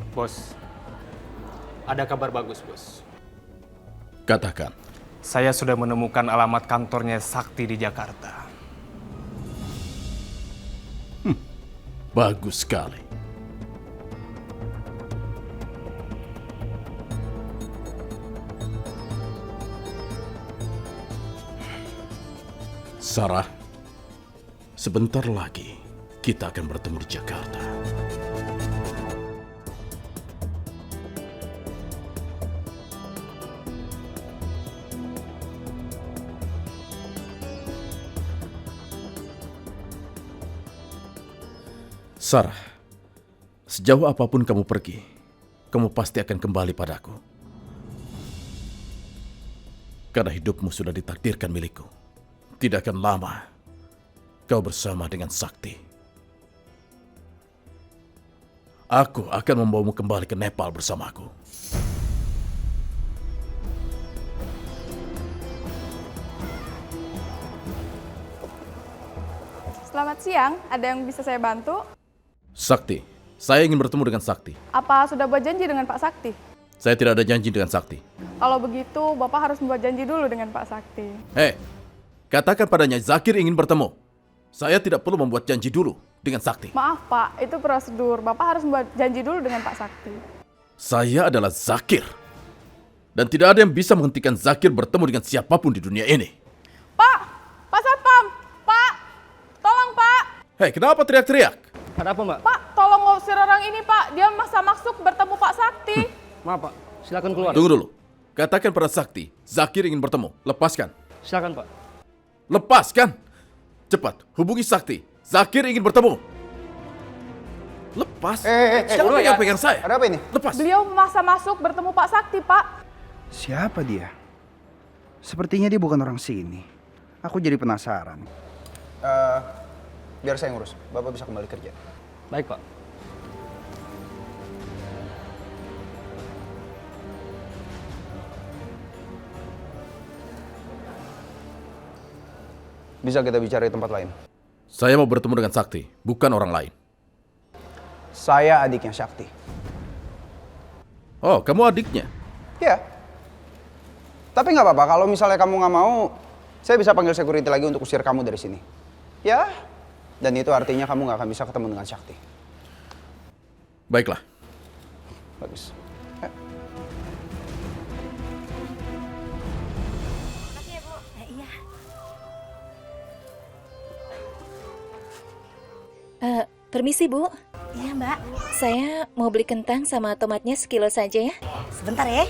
Bos, ada kabar bagus, Bos. Katakan. Saya sudah menemukan alamat kantornya Sakti di Jakarta. Bagus sekali. Sarah, sebentar lagi kita akan bertemu di Jakarta. Sarah, sejauh apapun kamu pergi, kamu pasti akan kembali padaku. Karena hidupmu sudah ditakdirkan milikku. Tidak akan lama, kau bersama dengan Sakti. Aku akan membawamu kembali ke Nepal bersamaku. Selamat siang, ada yang bisa saya bantu? Sakti, saya ingin bertemu dengan Sakti. Apa sudah buat janji dengan Pak Sakti? Saya tidak ada janji dengan Sakti. Kalau begitu, Bapak harus membuat janji dulu dengan Pak Sakti. Katakan padanya Zakir ingin bertemu. Saya tidak perlu membuat janji dulu dengan Sakti. Maaf Pak, itu prosedur. Bapak harus membuat janji dulu dengan Pak Sakti. Saya adalah Zakir. Dan tidak ada yang bisa menghentikan Zakir bertemu dengan siapapun di dunia ini. Pak! Pak Satpam! Pak! Tolong Pak! Hei, kenapa teriak-teriak? Ada apa, Mbak? Pak, tolong ngusir orang ini Pak. Dia maksa masuk bertemu Pak Sakti. Maaf, Pak. Silakan keluar. Tunggu dulu. Katakan pada Sakti, Zakir ingin bertemu. Lepaskan. Silakan, Pak. Lepaskan! Cepat, hubungi Sakti. Zakir ingin bertemu. Lepas. Jangan pegang-pegang saya. Ada apa ini? Lepas. Beliau memaksa masuk bertemu Pak Sakti, Pak. Siapa dia? Sepertinya dia bukan orang sini. Aku jadi penasaran. Biar saya ngurus. Bapak bisa kembali kerja. Baik, Pak. Bisa kita bicara di tempat lain. Saya mau bertemu dengan Sakti, bukan orang lain. Saya adiknya Sakti. Oh, kamu adiknya? Ya. Tapi nggak apa-apa. Kalau misalnya kamu nggak mau, saya bisa panggil security lagi untuk usir kamu dari sini. Ya. Dan itu artinya kamu nggak akan bisa ketemu dengan Sakti. Baiklah. Bagus. Makasih ya, Bu. Iya. Permisi, Bu. Iya, Mbak. Saya mau beli kentang sama tomatnya sekilo saja ya. Sebentar ya.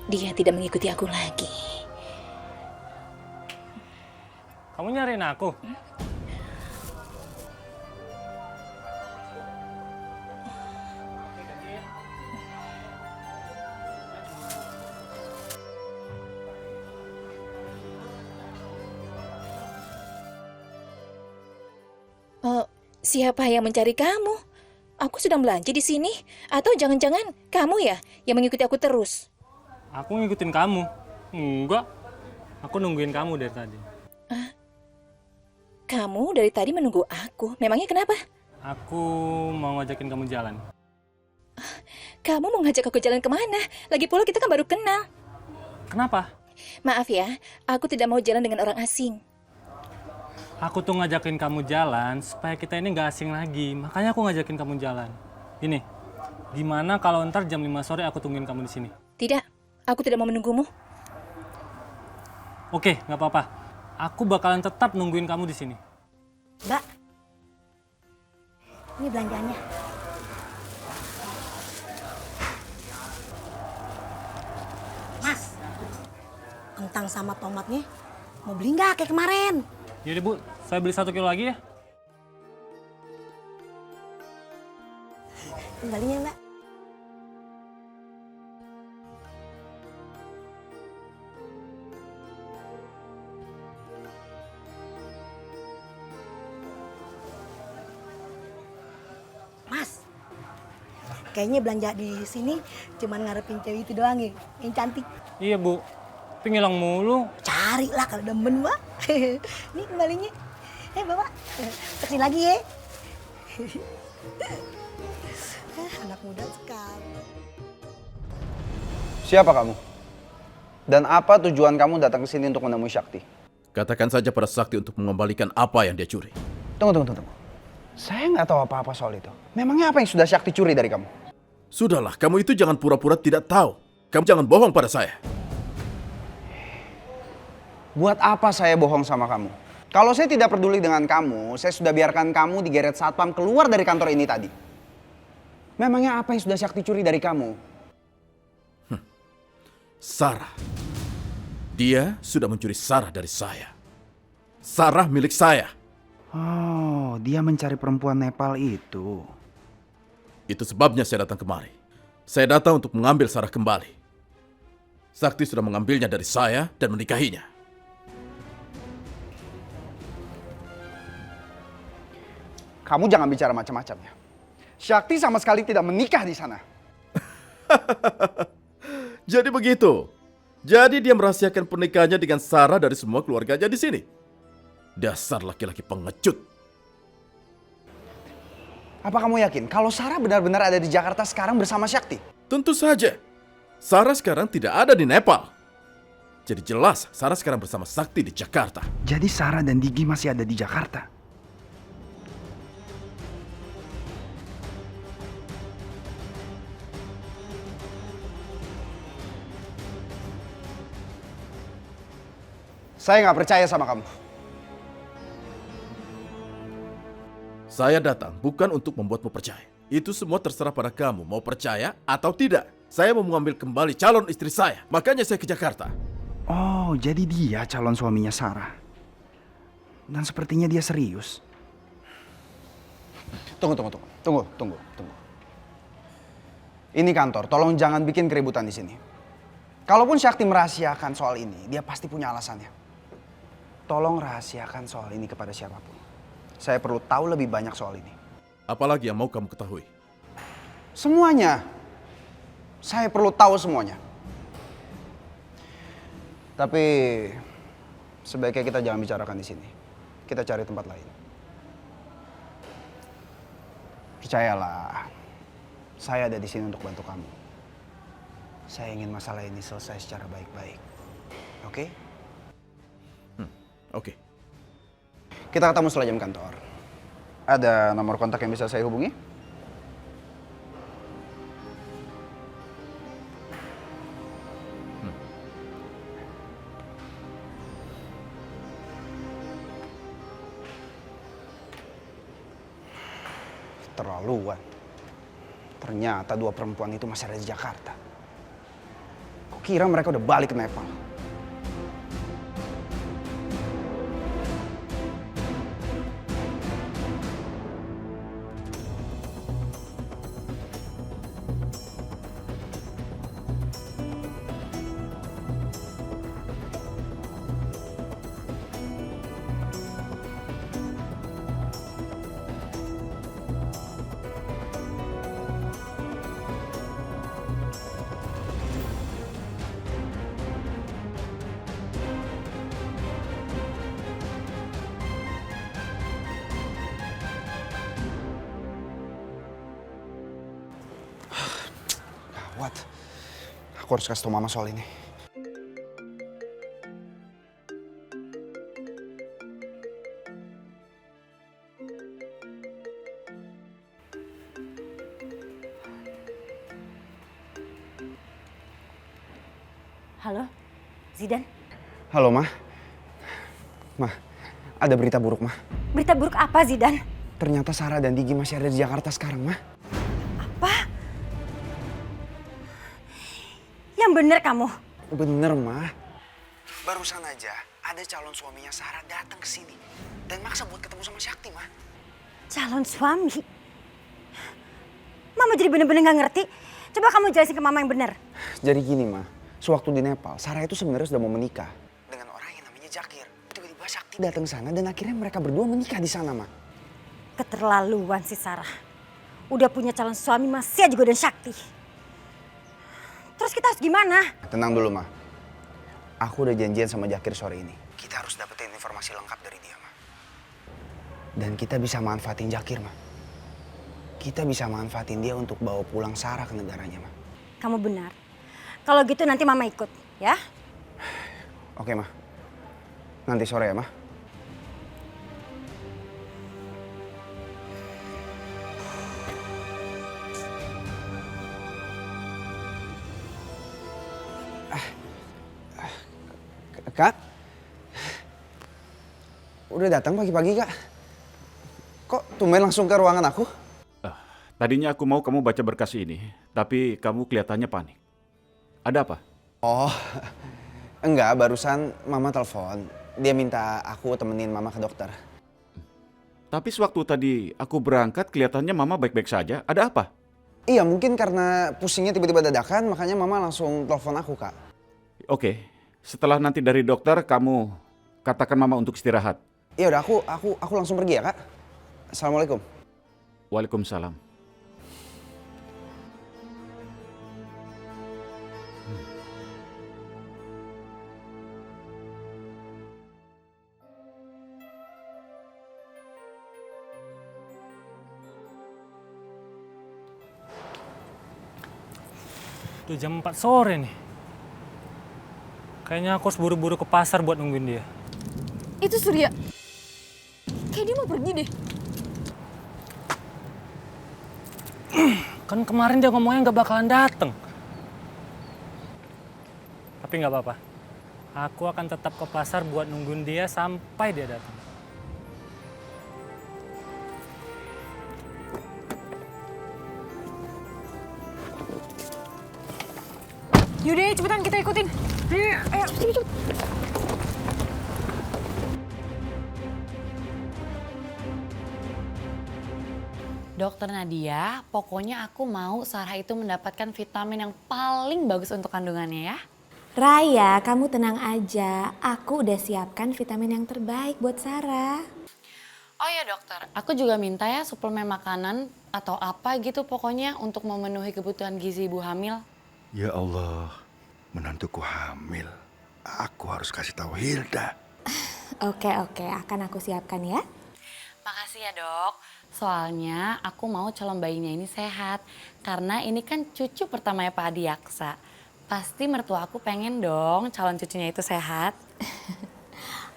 Dia tidak mengikuti aku lagi. Kamu nyariin aku? Siapa yang mencari kamu? Aku sedang belanja di sini. Atau jangan-jangan kamu ya yang mengikuti aku terus? Aku ngikutin kamu. Enggak. Aku nungguin kamu dari tadi. Kamu dari tadi menunggu aku. Memangnya kenapa? Aku mau ngajakin kamu jalan. Kamu mau ngajak aku jalan kemana? Lagi pula kita kan baru kenal. Kenapa? Maaf ya, aku tidak mau jalan dengan orang asing. Aku tuh ngajakin kamu jalan supaya kita ini nggak asing lagi. Makanya aku ngajakin kamu jalan. Gini, gimana kalau ntar jam 5 sore aku tungguin kamu di sini? Tidak, aku tidak mau menunggumu. Oke, nggak apa-apa. Aku bakalan tetap nungguin kamu di sini. Mbak. Ini belanjaannya. Mas. Kentang sama tomatnya mau beli nggak kayak kemarin? Jadi Bu, saya beli 1 kilo lagi ya. Kembalinya, Mbak. Mas, kayaknya belanja di sini cuman ngarepin cewek itu doang ya, yang cantik. Iya Bu, tapi ngilang mulu. Carilah kalau demen, Mbak. Nih kembalinya. Bapak, kesini lagi ya. Anak muda sekali. Siapa kamu? Dan apa tujuan kamu datang ke sini untuk menemui Sakti? Katakan saja pada Sakti untuk mengembalikan apa yang dia curi. Tunggu. Saya nggak tahu apa-apa soal itu. Memangnya apa yang sudah Sakti curi dari kamu? Sudahlah, kamu itu jangan pura-pura tidak tahu. Kamu jangan bohong pada saya. Buat apa saya bohong sama kamu? Kalau saya tidak peduli dengan kamu, saya sudah biarkan kamu digeret satpam keluar dari kantor ini tadi. Memangnya apa yang sudah Sakti curi dari kamu? Sarah. Dia sudah mencuri Sarah dari saya. Sarah milik saya. Oh, dia mencari perempuan Nepal itu. Itu sebabnya saya datang kemari. Saya datang untuk mengambil Sarah kembali. Sakti sudah mengambilnya dari saya dan menikahinya. Kamu jangan bicara macam-macam ya. Sakti sama sekali tidak menikah di sana. Jadi begitu. Jadi dia merahasiakan pernikahannya dengan Sarah dari semua keluarganya di sini. Dasar laki-laki pengecut. Apa kamu yakin kalau Sarah benar-benar ada di Jakarta sekarang bersama Sakti? Tentu saja. Sarah sekarang tidak ada di Nepal. Jadi jelas Sarah sekarang bersama Sakti di Jakarta. Jadi Sarah dan Digi masih ada di Jakarta. Saya nggak percaya sama kamu. Saya datang bukan untuk membuatmu percaya. Itu semua terserah pada kamu mau percaya atau tidak. Saya mau mengambil kembali calon istri saya. Makanya saya ke Jakarta. Oh, jadi dia calon suaminya Sarah. Dan sepertinya dia serius. Tunggu. Ini kantor, tolong jangan bikin keributan di sini. Kalaupun Sakti merahasiakan soal ini, dia pasti punya alasannya. Tolong rahasiakan soal ini kepada siapapun. Saya perlu tahu lebih banyak soal ini. Apalagi yang mau kamu ketahui? Semuanya. Saya perlu tahu semuanya. Tapi sebaiknya kita jangan bicarakan di sini. Kita cari tempat lain. Percayalah, saya ada di sini untuk bantu kamu. Saya ingin masalah ini selesai secara baik-baik. Oke? Oke. Kita ketemu setelah jam kantor. Ada nomor kontak yang bisa saya hubungi? Terlaluan. Ternyata dua perempuan itu masih ada di Jakarta. Kok kira mereka udah balik ke Nepal? Gawat. Aku harus kasih tau mama soal ini. Halo, Zidan. Halo, Ma. Ma, ada berita buruk, Ma. Berita buruk apa, Zidan? Ternyata Sarah dan Digi masih ada di Jakarta sekarang, Ma. Apa? Yang bener kamu? Bener, Ma. Barusan aja ada calon suaminya Sarah datang ke sini dan maksa buat ketemu sama Sakti, Ma. Calon suami? Mama jadi bener-bener gak ngerti. Coba kamu jelasin ke Mama yang bener. Jadi gini, Ma. Sewaktu di Nepal, Sarah itu sebenarnya sudah mau menikah dengan orang yang namanya Jakir. Tiba-tiba Sakti datang sana dan akhirnya mereka berdua menikah di sana, Ma. Keterlaluan si Sarah. Udah punya calon suami masih aja godain Sakti. Terus kita harus gimana? Tenang dulu, Ma. Aku udah janjian sama Jakir sore ini. Kita harus dapetin informasi lengkap dari dia, Ma. Dan kita bisa manfaatin Jakir, Ma. Kita bisa manfaatin dia untuk bawa pulang Sarah ke negaranya, Ma. Kamu benar. Kalau gitu nanti mama ikut, ya. Oke, Ma. Nanti sore ya, Ma. Kak? Udah datang pagi-pagi, Kak? Kok tumben langsung ke ruangan aku? Tadinya aku mau kamu baca berkas ini, tapi kamu kelihatannya panik. Ada apa? Oh, enggak. Barusan Mama telepon. Dia minta aku temenin Mama ke dokter. Tapi sewaktu tadi aku berangkat, kelihatannya Mama baik-baik saja. Ada apa? Iya, mungkin karena pusingnya tiba-tiba dadakan, makanya Mama langsung telepon aku, Kak. Oke, setelah nanti dari dokter, kamu katakan Mama untuk istirahat. Iya udah, aku langsung pergi ya, Kak. Assalamualaikum. Waalaikumsalam. Udah jam 4 sore nih. Kayaknya aku harus buru-buru ke pasar buat nungguin dia. Itu Surya. Kayak dia mau pergi deh. Kan kemarin dia ngomongnya nggak bakalan dateng. Tapi nggak apa-apa. Aku akan tetap ke pasar buat nungguin dia sampai dia datang. Yaudah, cepetan kita ikutin. Ayo, cepet. Dokter Nadia, pokoknya aku mau Sarah itu mendapatkan vitamin yang paling bagus untuk kandungannya ya. Raya, kamu tenang aja. Aku udah siapkan vitamin yang terbaik buat Sarah. Oh ya dokter, aku juga minta ya suplemen makanan atau apa gitu pokoknya untuk memenuhi kebutuhan gizi ibu hamil. Ya Allah, menantuku hamil. Aku harus kasih tahu Hilda. Oke, akan aku siapkan ya. Makasih ya dok. Soalnya aku mau calon bayinya ini sehat. Karena ini kan cucu pertamanya Pak Adiaksa. Pasti mertua aku pengen dong calon cucunya itu sehat.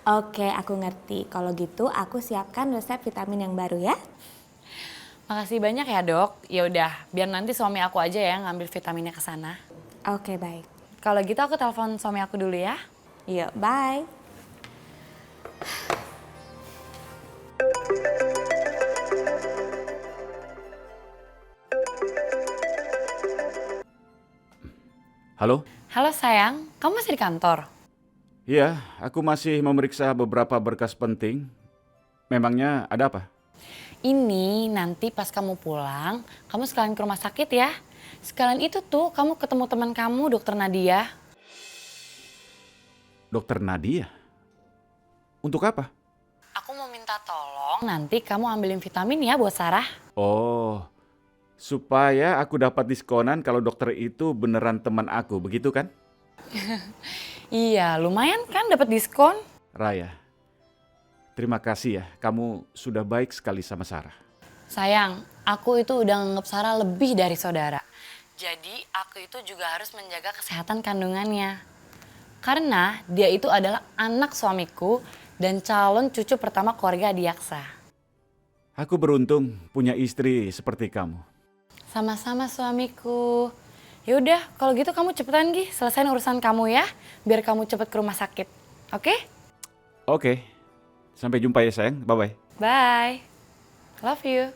Oke, aku ngerti. Kalau gitu aku siapkan resep vitamin yang baru ya. Makasih banyak ya dok. Ya udah, biar nanti suami aku aja ya ngambil vitaminnya ke sana. Oke, baik. Kalau gitu aku telepon suami aku dulu ya. Yuk, bye. Halo? Halo sayang, kamu masih di kantor? Iya, aku masih memeriksa beberapa berkas penting. Memangnya ada apa? Ini nanti pas kamu pulang, kamu sekalian ke rumah sakit ya. Sekalian itu tuh kamu ketemu teman kamu, Dokter Nadia. Dokter Nadia? Untuk apa? Aku mau minta tolong nanti kamu ambilin vitamin ya buat Sarah. Oh, supaya aku dapat diskonan kalau dokter itu beneran teman aku, begitu kan? Iya, lumayan kan dapat diskon. Raya, terima kasih ya, kamu sudah baik sekali sama Sarah. Sayang, aku itu udah nganggap Sarah lebih dari saudara. Jadi aku itu juga harus menjaga kesehatan kandungannya. Karena dia itu adalah anak suamiku dan calon cucu pertama keluarga Adiaksa. Aku beruntung punya istri seperti kamu. Sama-sama suamiku. Ya udah, kalau gitu kamu cepetan Gi, selesain urusan kamu ya, biar kamu cepet ke rumah sakit. Oke? Oke, sampai jumpa ya sayang, bye-bye. Bye. Love you.